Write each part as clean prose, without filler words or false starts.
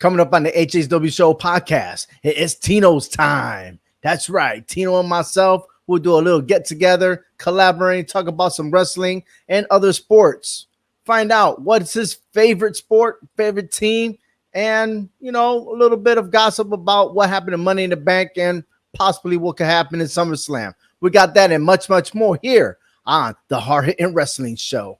Coming up on the HHWShow podcast, it's Tino's time. That's right. Tino and myself will do a little get together, collaborate, talk about some wrestling and other sports. Find out what's his favorite sport, favorite team, and, a little bit of gossip about what happened in Money in the Bank and possibly what could happen in SummerSlam. We got that and much, much more here on the Hard Hitting Wrestling Show.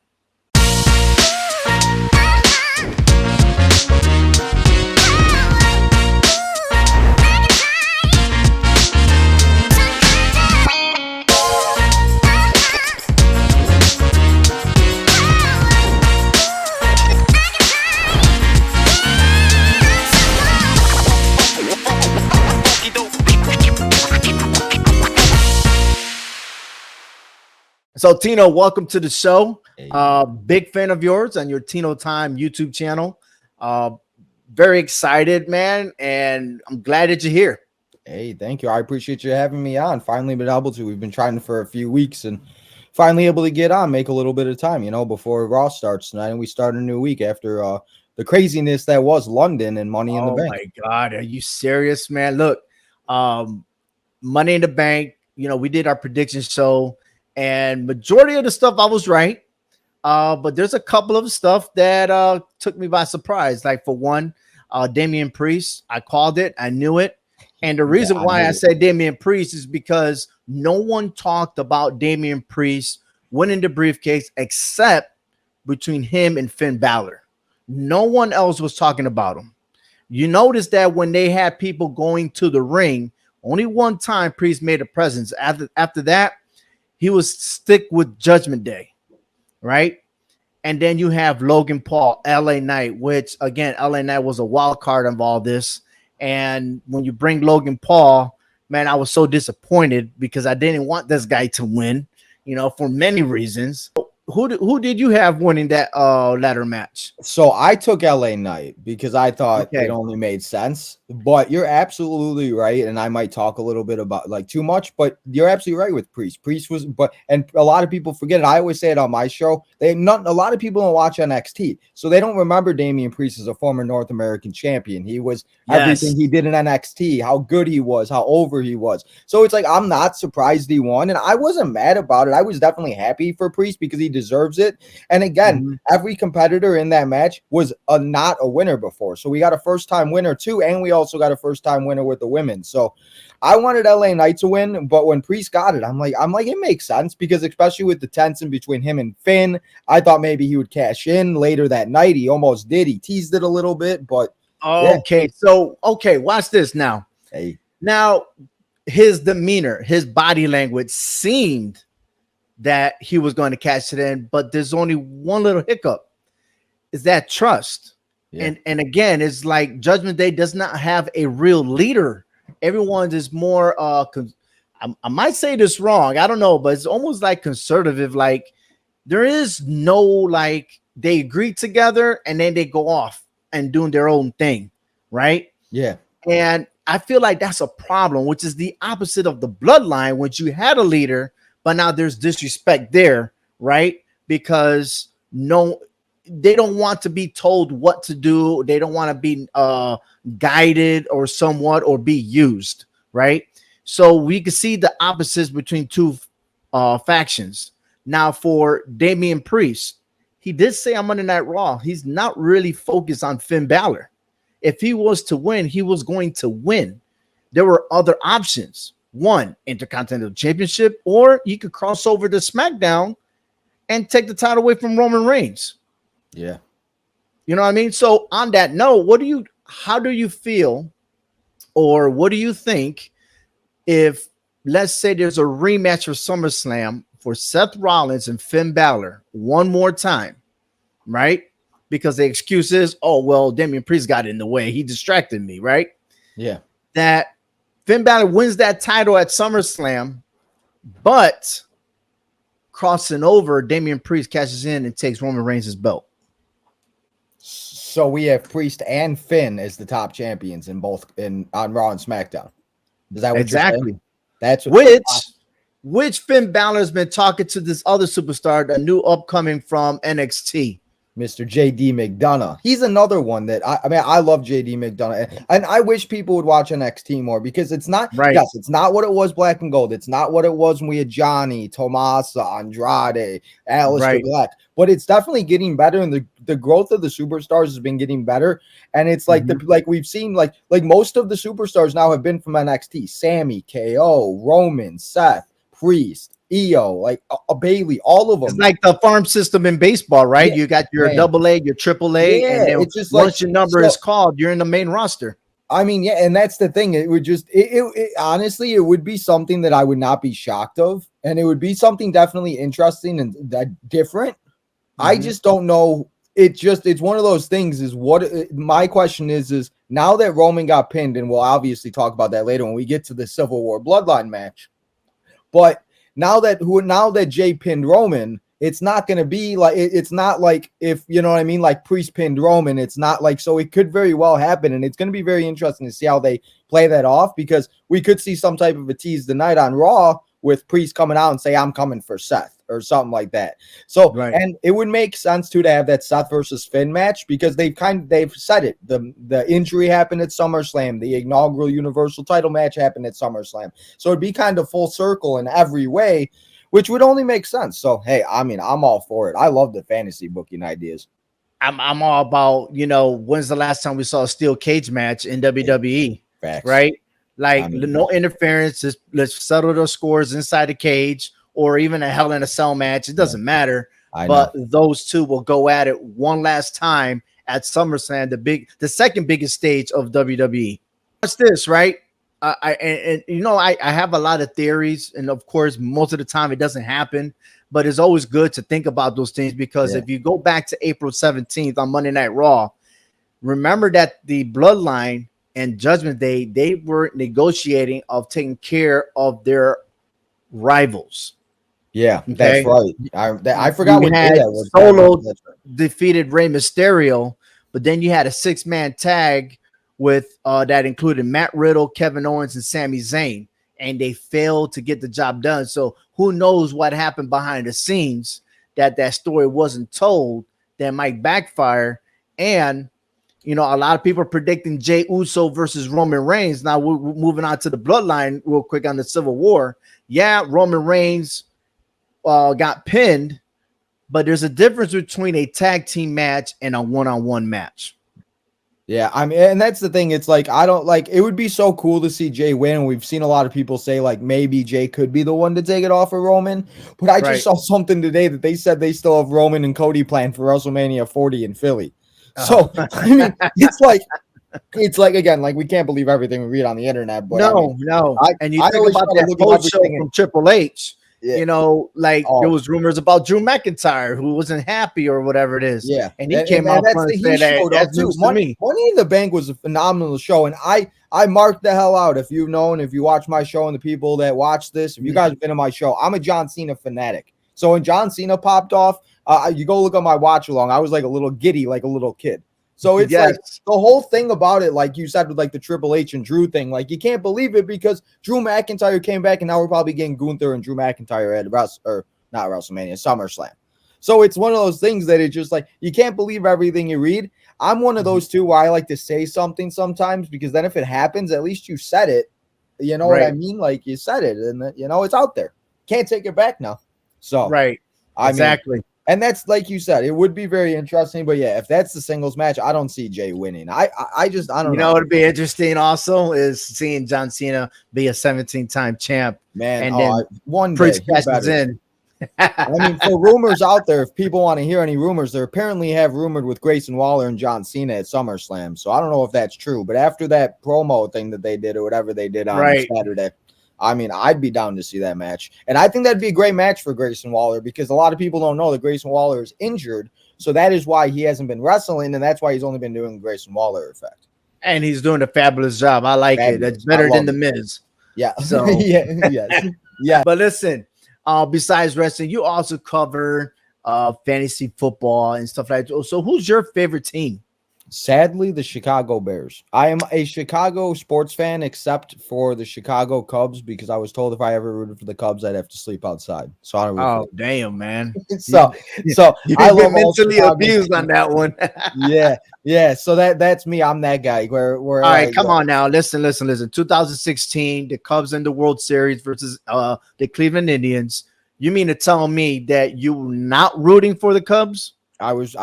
So, Tino, welcome to the show. Hey. Big fan of yours on your Tino Time YouTube channel. Very excited, man, and I'm glad that you're here. Hey, thank you. I appreciate you having me on. Finally been able to. We've been trying for a few weeks and finally able to get on, make a little bit of time, before Raw starts tonight. And we start a new week after the craziness that was London and Money in the Bank. Oh, my God. Are you serious, man? Look, Money in the Bank, we did our prediction show. And majority of the stuff I was right, but there's a couple of stuff that took me by surprise. Like for one, Damian Priest, I called it, I knew it, and the reason why I said Damian Priest is because no one talked about Damian Priest winning the briefcase except between him and Finn Balor. No one else was talking about him. You notice that when they had people going to the ring, only one time Priest made a presence. After that, he was stick with Judgment Day, right? And then you have Logan Paul, LA Knight, which again, LA Knight was a wild card of all this. And when you bring Logan Paul, man, I was so disappointed because I didn't want this guy to win, for many reasons. Who did you have winning that ladder match? So I took LA Knight because I thought it only made sense. But you're absolutely right, and I might talk a little bit about too much, but you're absolutely right with Priest. Priest was, and a lot of people forget it. I always say it on my show. A lot of people don't watch NXT, so they don't remember Damian Priest as a former North American champion. He was everything he did in NXT, how good he was, how over he was. So it's I'm not surprised he won, and I wasn't mad about it. I was definitely happy for Priest because he deserves it. And again, every competitor in that match was not a winner before, so we got a first-time winner too, and we also got a first-time winner with the women. So I wanted LA Knight to win, but when Priest got it, I'm like, it makes sense because especially with the tension between him and Finn, I thought maybe he would cash in later that night. He almost did. He teased it a little bit, but okay. So watch this now. Hey, now his demeanor, his body language seemed that he was going to cash it in, but there's only one little hiccup: is that trust. Yeah. And again, it's like Judgment Day does not have a real leader. Everyone is more I might say this wrong, I don't know, but it's almost like conservative. Like there is no they agree together and then they go off and doing their own thing, right? Yeah. And I feel like that's a problem, which is the opposite of the bloodline, which you had a leader, but now there's disrespect there, right? Because they don't want to be told what to do. They don't want to be guided or somewhat or be used, right? So we can see the opposites between two factions. Now for Damian Priest, he did say on Monday Night Raw, he's not really focused on Finn Balor. If he was to win, he was going to win. There were other options. One, Intercontinental Championship, or you could cross over to SmackDown and take the title away from Roman Reigns. Yeah. You know what I mean? So on that note, how do you feel, or what do you think if, let's say there's a rematch for SummerSlam for Seth Rollins and Finn Balor one more time, right? Because the excuse is, Damian Priest got in the way. He distracted me, right? Yeah. That Finn Balor wins that title at SummerSlam, but crossing over, Damian Priest cashes in and takes Roman Reigns' belt. So we have Priest and Finn as the top champions on Raw and SmackDown. Is that what exactly? You're saying? That's what which Finn Balor has been talking to this other superstar, a new upcoming from NXT, Mr. JD McDonough. He's another one that I mean, I love JD McDonough, and I wish people would watch NXT more because it's not, Right. yes, it's not what it was black and gold. It's not what it was when we had Johnny, Tomasa, Andrade, Aleister Right. Black, but it's definitely getting better, and the growth of the superstars has been getting better. And it's like like we've seen like most of the superstars now have been from NXT. Sammy, KO, Roman, Seth, Priest, EO, like a Bailey, all of them. It's like the farm system in baseball, right? Yeah, you got your man. double A, your triple A, Yeah, and then it's just once like, your number is called, you're in the main roster. I mean, yeah, and that's the thing. It would just it honestly, it would be something that I would not be shocked of, and it would be something definitely interesting and that different. I just don't know. It's one of those things. Is what my question is now that Roman got pinned, and we'll obviously talk about that later when we get to the Civil War Bloodline match. But now that Jay pinned Roman, it's not going to be like, it's not like, if you know what I mean, like Priest pinned Roman. It's not like, so it could very well happen, and it's going to be very interesting to see how they play that off, because we could see some type of a tease tonight on Raw with Priest coming out and say, I'm coming for Seth or something like that. So, and it would make sense too to have that Seth versus Finn match, because they've said it. The injury happened at SummerSlam. The inaugural Universal title match happened at SummerSlam. So it'd be kind of full circle in every way, which would only make sense. So, hey, I mean, I'm all for it. I love the fantasy booking ideas. I'm all about, when's the last time we saw a steel cage match in WWE? Facts. Right? Like, no interference. Let's settle those scores inside the cage, or even a Hell in a Cell match. It doesn't matter. But those two will go at it one last time at SummerSlam, the second biggest stage of WWE. Watch this, right? I have a lot of theories, and of course, most of the time it doesn't happen. But it's always good to think about those things, because if you go back to April 17th on Monday Night Raw, remember that the Bloodline and Judgment Day, they were negotiating of taking care of their rivals. Yeah, okay? That's right. I forgot what day that was. Solo defeated Rey Mysterio, but then you had a 6-man tag with that included Matt Riddle, Kevin Owens, and Sami Zayn, and they failed to get the job done. So who knows what happened behind the scenes, that story wasn't told, that might backfire. And a lot of people are predicting Jey Uso versus Roman Reigns. Now we're moving on to the Bloodline real quick on the Civil War. Yeah, Roman Reigns got pinned, but there's a difference between a tag team match and a one-on-one match. Yeah, I mean, and that's the thing. It's like, I don't like, it would be so cool to see Jay win. And we've seen a lot of people say like maybe Jay could be the one to take it off of Roman. But I just saw something today that they said they still have Roman and Cody planned for WrestleMania 40 in Philly. So I mean, it's like again, like we can't believe everything we read on the internet. But no. And you think about that post show from Triple H. Yeah. There was rumors about Drew McIntyre, who wasn't happy or whatever it is. Yeah. And he came out and said that's news to me. Money in the Bank was a phenomenal show. And I marked the hell out. If you watch my show, and the people that watch this, if you guys have been on my show, I'm a John Cena fanatic. So when John Cena popped off, you go look at my watch along. I was like a little giddy, like a little kid. So it's like the whole thing about it, like you said, with like the Triple H and Drew thing, like you can't believe it, because Drew McIntyre came back, and now we're probably getting Gunther and Drew McIntyre at not WrestleMania, SummerSlam. So it's one of those things that it's just like, you can't believe everything you read. I'm one of those two where I like to say something sometimes, because then if it happens, at least you said it. You know what I mean? Like you said it, and it's out there. Can't take it back now. So exactly. And that's, like you said, it would be very interesting. But yeah, if that's the singles match, I don't see Jay winning. I don't know. You know what would be interesting also is seeing John Cena be a 17-time champ. Man, and then one Priest catches in. I mean, for rumors out there, if people want to hear any rumors, they apparently have rumored with Grayson Waller and John Cena at SummerSlam. So I don't know if that's true. But after that promo thing that they did, or whatever they did on Saturday, I mean, I'd be down to see that match. And I think that'd be a great match for Grayson Waller, because a lot of people don't know that Grayson Waller is injured. So that is why he hasn't been wrestling, and that's why he's only been doing Grayson Waller effect. And he's doing a fabulous job. I like it. That's better than The Miz. Yeah. So yeah. But listen, besides wrestling, you also cover fantasy football and stuff like that. So who's your favorite team? Sadly, the Chicago Bears. I am a Chicago sports fan, except for the Chicago Cubs, because I was told if I ever rooted for the Cubs, I'd have to sleep outside. So I don't root for Oh, damn, man. them. You, So I you've been love all mentally Chicago abused on teams. that one. Yeah, yeah. So that's me. I'm that guy. Where All right, like come on now. Listen. 2016, the Cubs in the World Series versus the Cleveland Indians. You mean to tell me that you were not rooting for the Cubs? I was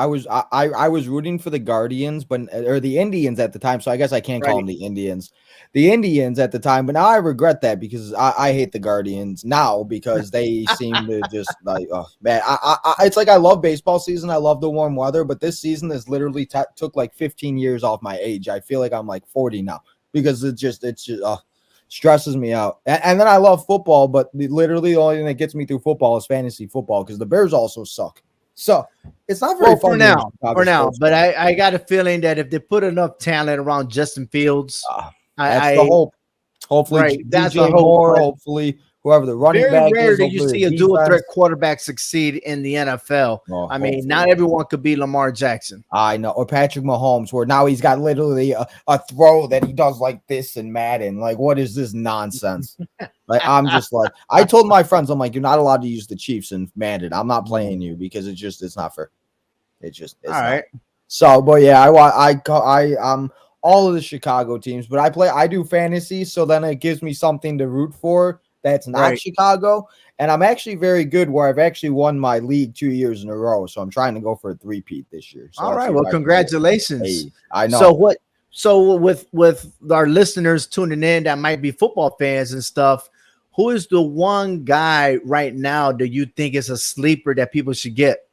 rooting for the Guardians, but or the Indians at the time. So I guess I can't call Right. them the Indians. The Indians at the time, but now I regret that because I hate the Guardians now because they seem to just like, oh man, it's like I love baseball season, I love the warm weather, but this season has literally took like 15 years off my age. I feel like I'm like 40 now because it's just stresses me out. And then I love football, but literally the only thing that gets me through football is fantasy football because the Bears also suck. So it's not very Well, fun being a Chicago for now, sports but fan. I got a feeling that if they put enough talent around Justin Fields, That's the I hope. Hopefully, right, that's a DJ hope. Moore. But Hopefully, whoever the running very back rare is. that you Hopefully, see the a dual threat defense. quarterback succeed in the NFL. Oh, I mean, hopefully. not everyone could be Lamar Jackson. I know. Or Patrick Mahomes, where now he's got literally a throw that he does like this in Madden. Like, what is this nonsense? Like, I'm just like, I told my friends, I'm like, you're not allowed to use the Chiefs in Madden. I'm not playing you because it's not fair. It's All not. right. So, but yeah, I'm all of the Chicago teams, but I do fantasy, so then it gives me something to root for that's not Right. Chicago. And I'm actually very good where I've actually won my league 2 years in a row. So I'm trying to go for a three-peat this year. So All let's right. see Well, if I can do it. congratulations. Hey, I So know. what? So with our listeners tuning in that might be football fans and stuff, who is the one guy right now that you think is a sleeper that people should get?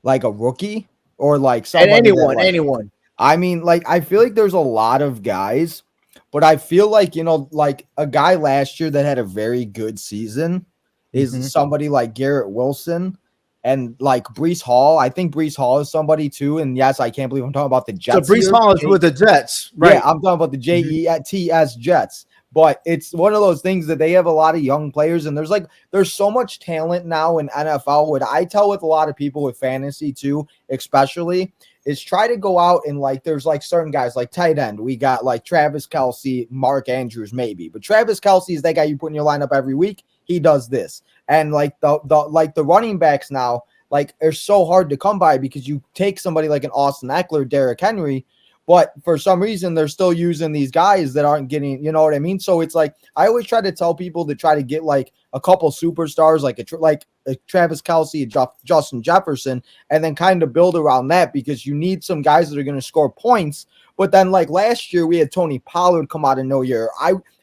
Like a rookie or like And somebody that like anyone. I mean, like, I feel like there's a lot of guys, but I feel like, like a guy last year that had a very good season is Mhm. somebody like Garrett Wilson and like Brees Hall. I think Brees Hall is somebody too. And yes, I can't believe I'm talking about the So Jets Brees here. Hall is with the Jets, Yeah, right? I'm talking about the Mhm. JETS Jets. But it's one of those things that they have a lot of young players, and there's so much talent now in NFL. What I tell with a lot of people with fantasy too, especially, is try to go out and like there's like certain guys like tight end. We got like Travis Kelce, Mark Andrews, maybe. But Travis Kelce is that guy you put in your lineup every week. He does this. And like the running backs now, like are so hard to come by because you take somebody like an Austin Eckler, Derrick Henry. But for some reason, they're still using these guys that aren't getting, you know what I mean? So it's like I always try to tell people to try to get like a couple superstars, like a Travis Kelce, Justin Jefferson, and then kind of build around that because you need some guys that are going to score points. But then, like last year, we had Tony Pollard come out of nowhere.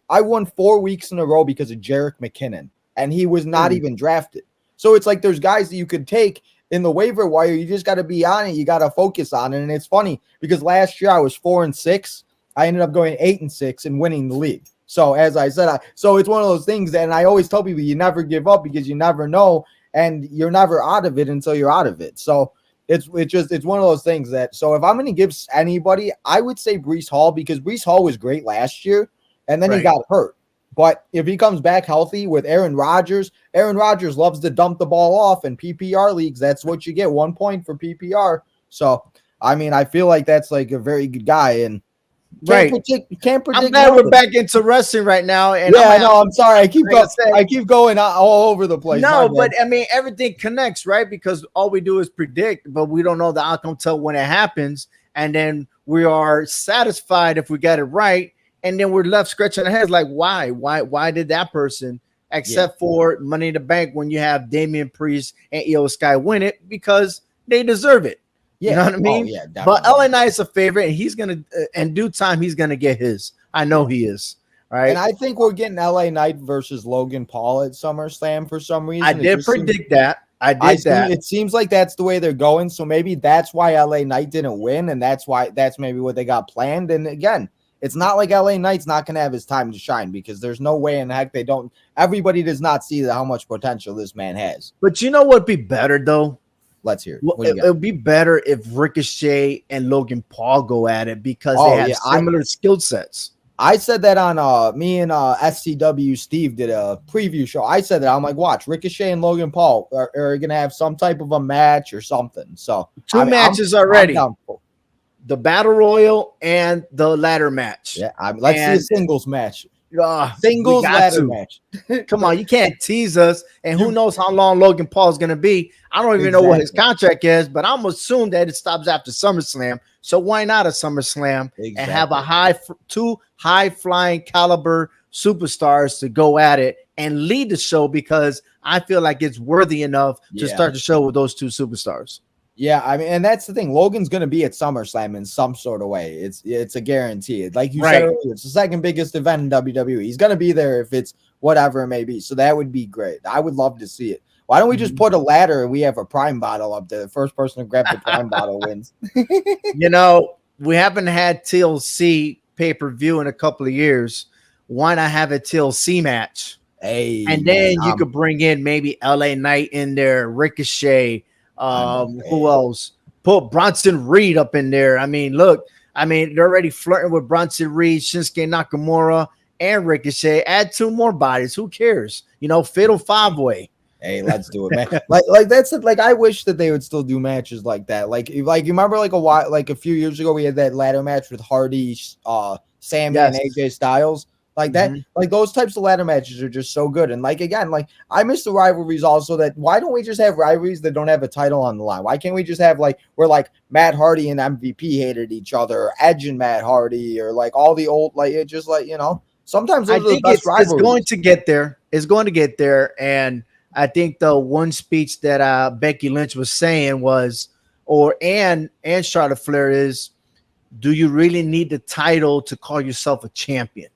I won 4 weeks in a row because of Jerick McKinnon, and he was not even drafted. So it's like there's guys that you could take in the waiver wire. You just got to be on it. You got to focus on it. And it's funny because last year I was 4-6. I ended up going 8-6 and winning the league. So as I said, so it's one of those things that, and I always tell people you never give up because you never know, and you're never out of it until you're out of it. So it's one of those things that, so if I'm going to give anybody, I would say Brees Hall because Brees Hall was great last year and then he got hurt. But if he comes back healthy with Aaron Rodgers loves to dump the ball off in PPR leagues. That's what you get, 1 point for PPR. So, I mean, I feel like that's like a very good guy and can't I'm predict glad we're nothing. back into wrestling right now. And Yeah, I know. I'm sorry. like I keep going all over the place. no, but I mean everything connects, right? Because all we do is predict, but we don't know the outcome till when it happens, and then we are satisfied if we get it right, and then we're left scratching our heads like, why did that person? Except for Money in the Bank when you have Damian Priest and Io Sky win it because they deserve it. Yeah. You know what I mean? Oh, yeah, but LA Knight is a favorite, and he's gonna in due time he's gonna get his. I know he is. Right. And I think we're getting LA Knight versus Logan Paul at SummerSlam for some reason. I did predict that. It seems like that's the way they're going. So maybe that's why LA Knight didn't win, and that's maybe what they got planned. And again, it's not like LA Knight's not going to have his time to shine because there's no way in the heck they don't. Everybody does not see how much potential this man has. But you know what'd be better though? Let's hear it. Well, it would be better if Ricochet and Logan Paul go at it because they have similar skill sets. I said that on me and SCW Steve did a preview show. I said that I'm like, watch Ricochet and Logan Paul are going to have some type of a match or something. So two matches already. the battle royal and the ladder match. Yeah, let's see a And singles match. we Singles got ladder to. match. Come on, you can't tease us. And who You knows how long Logan Paul is going to be? I don't even know what his exactly. contract is, but I'm assuming that it stops after SummerSlam. So why not a SummerSlam and have Exactly. two high flying caliber superstars to go at it and lead the show, because I feel like it's worthy enough to Yeah. start the show with those two superstars. Yeah, I mean, and that's the thing. Logan's going to be at SummerSlam in some sort of way. It's a guarantee. Like you said Right. earlier, it's the second biggest event in WWE. He's going to be there if it's whatever it may be. So that would be great. I would love to see it. Why don't we just put a ladder and we have a Prime bottle up there? The first person to grab the Prime bottle wins. You know, we haven't had TLC pay per view in a couple of years. Why not have a TLC match? Hey, And man, then you could bring in maybe LA Knight in there, Ricochet. Who else? Put Bronson Reed up in there. I mean, look, they're already flirting with Bronson Reed, Shinsuke Nakamura, and Ricochet. Add two more bodies. Who cares? You know, fatal five way. Hey, let's do it, man. like that's it. Like I wish that they would still do matches like that. Like you remember like a few years ago we had that ladder match with Hardy, Sammy, and AJ Styles. Like that, like those types of ladder matches are just so good. And like again, like I miss the rivalries also. That why don't we just have rivalries that don't have a title on the line? Why can't we just have like where like Matt Hardy and MVP hated each other, or Edge and Matt Hardy, or like all the old like it just like sometimes those are the best rivalries. It's going to get there. It's going to get there. And I think the one speech that Becky Lynch was saying was, and Charlotte Flair is, do you really need the title to call yourself a champion?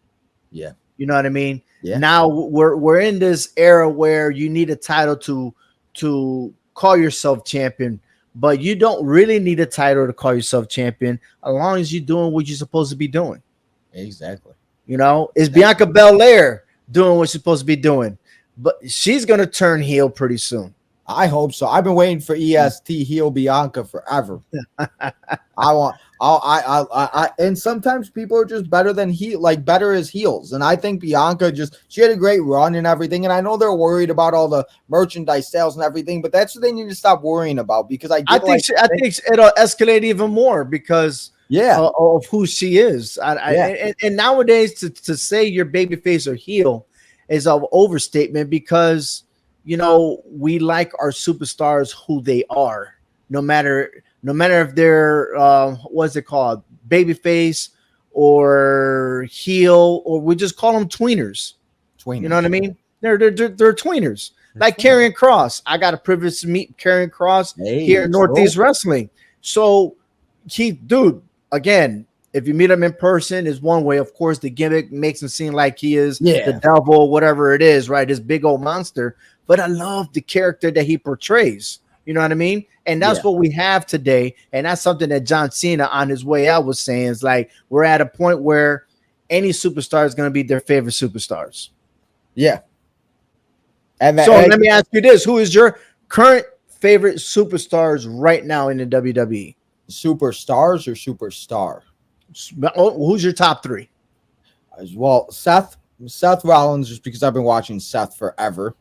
Yeah. You know what I mean? Yeah. Now we're in this era where you need a title to call yourself champion, but you don't really need a title to call yourself champion as long as you're doing what you're supposed to be doing. Exactly. You know, is Bianca Belair doing what she's supposed to be doing? But she's gonna turn heel pretty soon. I hope so. I've been waiting for EST heel Bianca forever. And sometimes people are just better than better as heels. And I think Bianca she had a great run and everything. And I know they're worried about all the merchandise sales and everything, but that's what they need to stop worrying about, because I think it'll escalate even more because of who she is. And nowadays to say you're babyface or heel is an overstatement, because we like our superstars who they are, no matter if they're what's it called, babyface or heel, or we just call them tweeners. You know what I mean? They're tweeners. Like Karrion Kross. I got a privilege to meet Karrion Kross here in Northeast Wrestling. So again, if you meet him in person is one way. Of course, the gimmick makes him seem like he is the devil, whatever it is, right? This big old monster. But I love the character that he portrays. You know what I mean? And that's what we have today. And that's something that John Cena on his way out was saying, is like, we're at a point where any superstar is going to be their favorite superstars. Yeah. Let me ask you this. Who is your current favorite superstars right now in the WWE? Superstars or superstar? Who's your top three? Well, Seth Rollins, just because I've been watching Seth forever.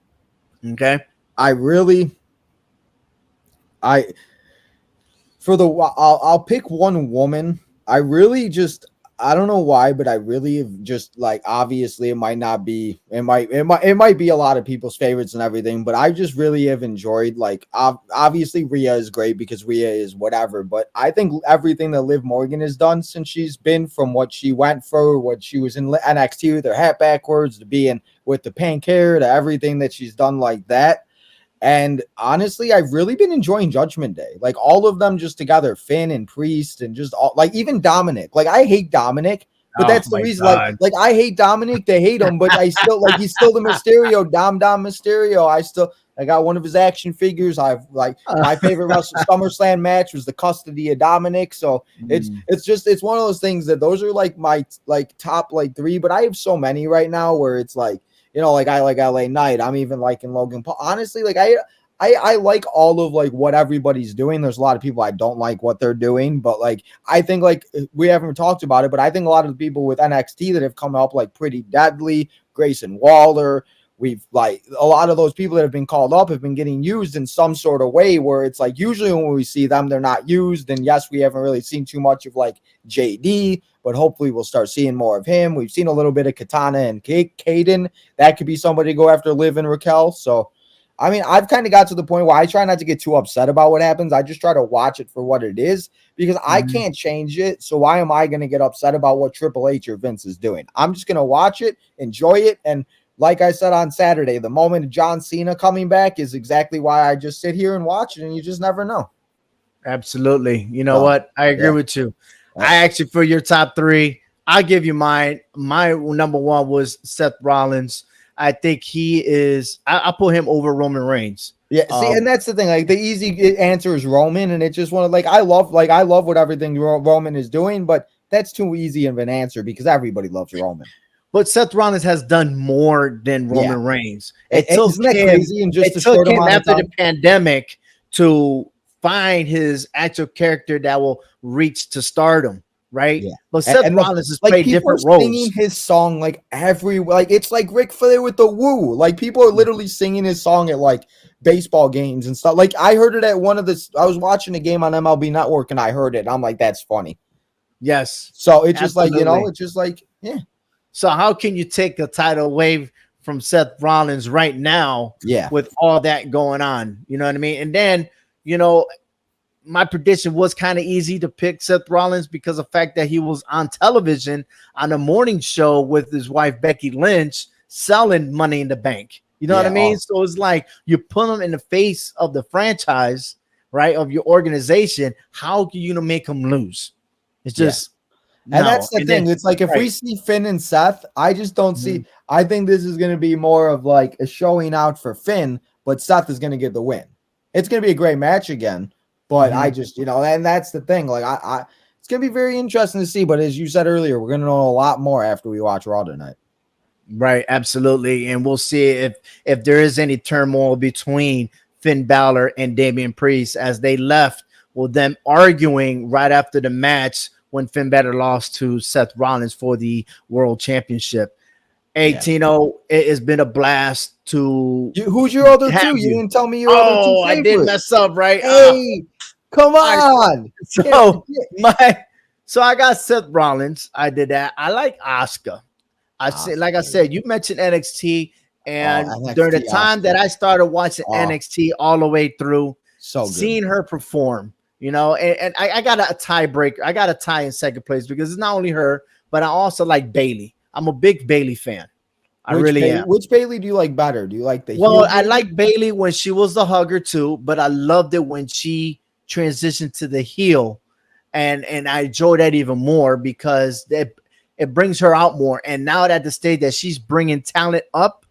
Okay. I'll pick one woman. I don't know why, but I really just like, obviously it might be a lot of people's favorites and everything, but I just really have enjoyed, like, obviously Rhea is great because Rhea is whatever, but I think everything that Liv Morgan has done since she's been, from what she went for, what she was in NXT with her hat backwards, to being with the pink hair, to everything that she's done like that. And honestly, I've really been enjoying Judgment Day. Like all of them just together, Finn and Priest, and just all, like even Dominic. Like I hate Dominic, but that's the reason. Like I hate Dominic. They hate him, but I still he's still the Mysterio, Dom Mysterio. I got one of his action figures. My favorite SummerSlam match was the custody of Dominic. So it's one of those things that those are like my top three, but I have so many right now where it's like, like I like LA Knight. I'm even liking Logan Paul. Honestly, like I like all of like what everybody's doing. There's a lot of people I don't like what they're doing, but like I think like we haven't talked about it, but I think a lot of the people with NXT that have come up, like Pretty Deadly, Grayson Waller, we've like a lot of those people that have been called up have been getting used in some sort of way where it's like usually when we see them, they're not used. And yes, we haven't really seen too much of like JD, but hopefully we'll start seeing more of him. We've seen a little bit of Katana and Caden. That could be somebody to go after Liv and Raquel. So, I mean, I've kind of got to the point where I try not to get too upset about what happens. I just try to watch it for what it is because I can't change it. So why am I going to get upset about what Triple H or Vince is doing? I'm just going to watch it, enjoy it. And like I said on Saturday, the moment of John Cena coming back is exactly why I just sit here and watch it, and you just never know. Absolutely. You know what? I agree with you. I actually, for your top three, I'll give you mine. My number one was Seth Rollins. I think he is. I put him over Roman Reigns. Yeah, see, and that's the thing. Like the easy answer is Roman, and it's just one of like I love what everything Roman is doing, but that's too easy of an answer because everybody loves Roman. But Seth Rollins has done more than Roman Reigns. It took him, crazy in just it took him after the pandemic to find his actual character that will reach to stardom. Right, but Seth Rollins has played different roles. Singing his song like it's like Ric Flair with the woo. Like people are literally singing his song at like baseball games and stuff. Like I heard it at one of the. I was watching a game on MLB Network and I heard it. And I'm like, that's funny. Yes. So it's just like it's just like So how can you take the title away from Seth Rollins right now? Yeah. With all that going on, you know what I mean, and then my prediction was kind of easy to pick Seth Rollins because of the fact that he was on television on a morning show with his wife, Becky Lynch, selling Money in the Bank. You know what I mean? So it's like you put him in the face of the franchise, right, of your organization. How can you make him lose? It's just and that's the thing. It's like if we see Finn and Seth, I just don't see. I think this is going to be more of like a showing out for Finn, but Seth is going to get the win. It's going to be a great match again. But I just, and that's the thing. Like, it's going to be very interesting to see. But as you said earlier, we're going to know a lot more after we watch Raw tonight. Right. Absolutely. And we'll see if there is any turmoil between Finn Balor and Damian Priest as they left with them arguing right after the match when Finn Balor lost to Seth Rollins for the World Championship. Hey, Tino, it has been a blast to. Who's your other two? You didn't tell me your other two. Oh, I did mess up, right? Hey, come on. So I got Seth Rollins. I did that. I like Asuka. I said, you mentioned NXT, and during the time that I started watching NXT all the way through, seeing her perform, and I got a tiebreaker. I got a tie in second place because it's not only her, but I also like Bayley. I'm a big Bayley fan. I really am. Which Bayley do you like better? Do you like the? Well, I like Bayley when she was the hugger too, but I loved it when she transitioned to the heel, and I enjoy that even more because it brings her out more. And now at the stage that she's bringing talent up,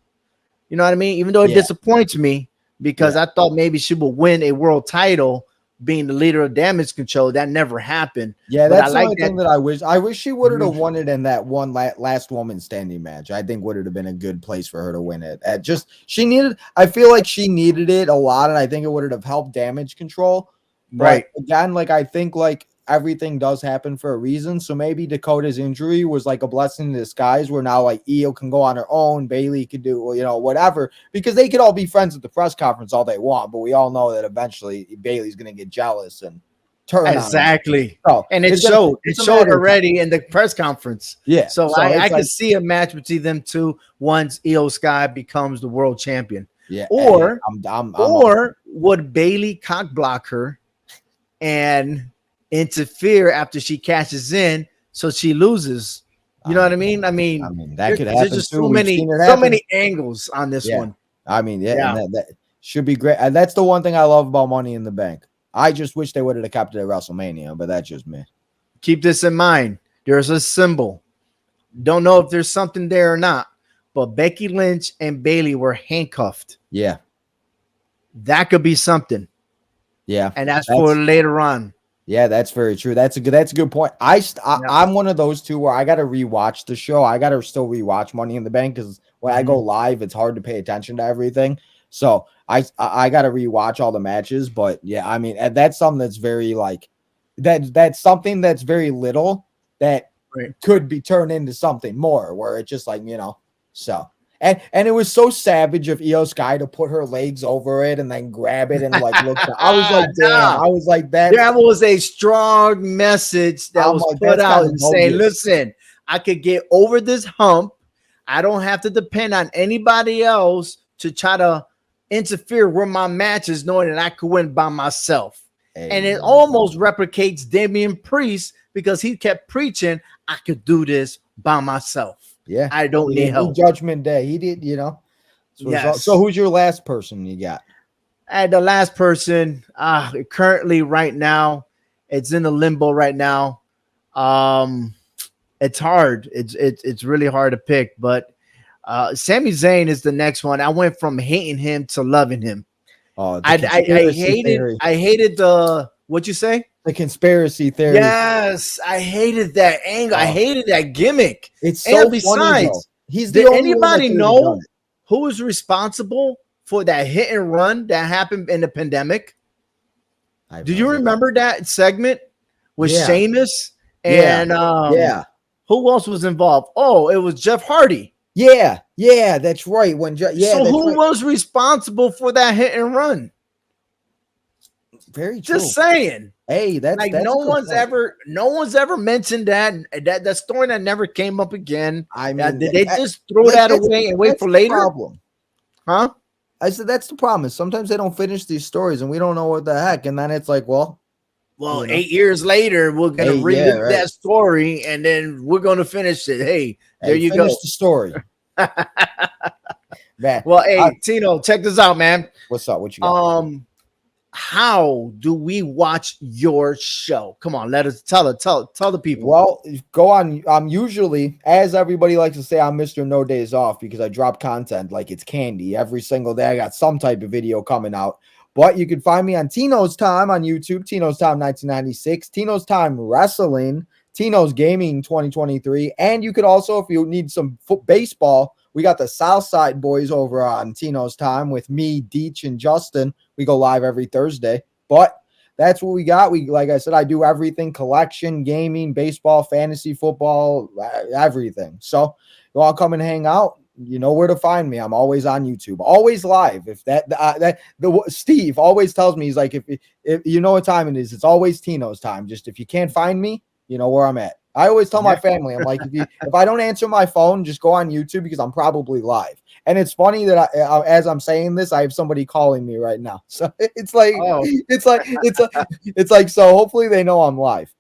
you know what I mean. Even though it disappoints me because I thought maybe she would win a world title. Being the leader of Damage Control, that never happened. Yeah, that's the only thing that I wish. I wish she would have won it in that one last woman standing match. I think would have been a good place for her to win it. She needed. I feel like she needed it a lot, and I think it would have helped Damage Control. But again, like I think like everything does happen for a reason. So maybe Dakota's injury was like a blessing in disguise where now like Io can go on her own, Bayley could do, whatever, because they could all be friends at the press conference all they want. But we all know that eventually Bayley's going to get jealous and turn on her. So and it showed already in the press conference. Yeah. So I could see a match between them two once Io Sky becomes the world champion. Yeah. Or would Bayley cock block her and interfere after she cashes in so she loses? You know what I mean? I mean that could happen. There's just so many angles on this one. I mean, that should be great. And that's the one thing I love about Money in the Bank. I just wish they would have kept it at WrestleMania, but that's just me. Keep this in mind. There's a symbol. Don't know if there's something there or not, but Becky Lynch and Bayley were handcuffed. Yeah. That could be something. Yeah. And that's for later on. Yeah, that's very true. That's a good point. I'm one of those two where I got to rewatch the show. I got to still rewatch Money in the Bank because when I go live, it's hard to pay attention to everything. So I got to rewatch all the matches. But yeah, I mean, that's something that's very like that's something that's very little that could be turned into something more where it's just like, so. And it was so savage of Io Sky to put her legs over it and then grab it and like look. I was like, damn. I was like, that was a strong message that was like, put out and saying, listen, I could get over this hump. I don't have to depend on anybody else to try to interfere with my matches, knowing that I could win by myself. And it almost replicates Damian Priest because he kept preaching, I could do this by myself. Yeah, I don't need help. Judgment Day, he did, you know. Yes. So who's your last person you got? And the last person, currently right now, it's in the limbo right now. It's hard. It's really hard to pick, but Sami Zayn is the next one. I went from hating him to loving him. Oh, I hated the, what'd you say? The conspiracy theory. Yes, I hated that angle. I hated that gimmick. It's so funny, though. Did anybody know who was responsible for that hit and run that happened in the pandemic? Do you remember that segment with Sheamus and who else was involved? Oh, it was Jeff Hardy. Yeah, that's right. So who was responsible for that hit and run? Very true. Just saying. Hey, that's like no one's ever mentioned that story that never came up again. I mean, did they just throw that away and wait for later? Problem. Huh? I said that's the problem. Is sometimes they don't finish these stories and we don't know what the heck, and then it's like, well, 8 years later, we're gonna relive that story, and then we're gonna finish it. Hey, there you go. Finish the story. Man. Well, hey, Tino, check this out, man. What's up? What you got? How do we watch your show? Come on, let us tell the people. Well, go on. I'm usually, as everybody likes to say, I'm Mr. No Days Off because I drop content like it's candy every single day. I got some type of video coming out. But you can find me on Tino's Time on YouTube, Tino's Time 1996, Tino's Time Wrestling, Tino's Gaming 2023, and you could also, if you need some baseball, we got the Southside Boys over on Tino's Time with me, Deech, and Justin. We go live every Thursday, but that's what we got. Like I said, I do everything: collection, gaming, baseball, fantasy football, everything. So you all come and hang out. You know where to find me. I'm always on YouTube, always live. If Steve always tells me, he's like, if you know what time it is, it's always Tino's Time. Just if you can't find me, you know where I'm at. I always tell my family, I'm like, if I don't answer my phone, just go on YouTube because I'm probably live. And it's funny that as I'm saying this, I have somebody calling me right now. So it's like, so hopefully they know I'm live.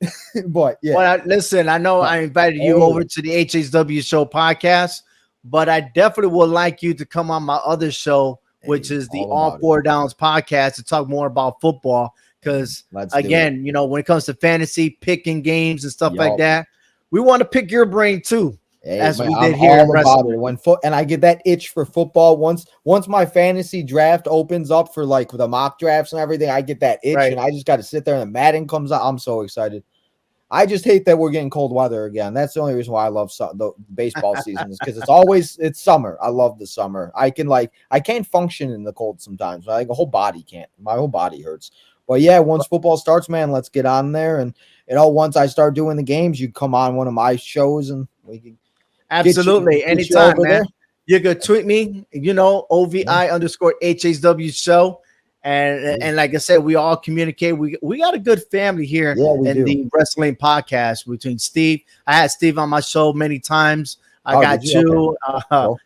But yeah. Well, listen, I know I invited you over to the HHW Show podcast, but I definitely would like you to come on my other show, which is the All Four Downs podcast, to talk more about football. Because again, when it comes to fantasy, picking games and stuff like that, we want to pick your brain too, as we did here in wrestling. And I get that itch for football. Once my fantasy draft opens up for like the mock drafts and everything, I get that itch, and I just got to sit there and the Madden comes out. I'm so excited. I just hate that we're getting cold weather again. That's the only reason why I love the baseball season, is because it's summer. I love the summer. I can't function in the cold sometimes. My whole body can't. My whole body hurts. But yeah, once football starts, man, let's get on there. And once I start doing the games, you come on one of my shows and we can absolutely anytime, man. There. You could tweet me, OVI_HHW show. And like I said, we all communicate. We got a good family here in the wrestling podcast between Steve. I had Steve on my show many times. I got you. Okay.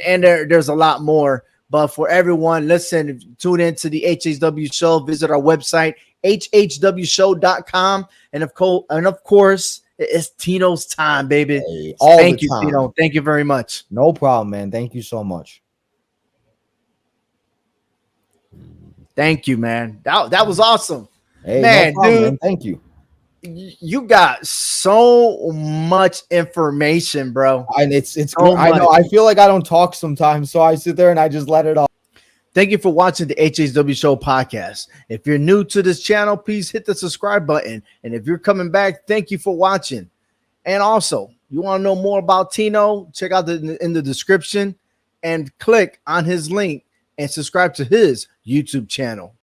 And there's a lot more. But for everyone, listen, tune into the HHW Show. Visit our website, HHWShow.com. And of course, it's Tino's Time, baby. Hey, thank you, Tino. Thank you very much. No problem, man. Thank you so much. Thank you, man. That was awesome. Hey, man, no problem, dude. Man. Thank you. You got so much information, bro. And it's so I know. I feel like I don't talk sometimes, so I sit there and I just let it all. Thank you for watching the HHW Show podcast. If you're new to this channel, please hit the subscribe button. And if you're coming back, thank you for watching. And also, you want to know more about Tino? Check out in the description and click on his link and subscribe to his YouTube channel.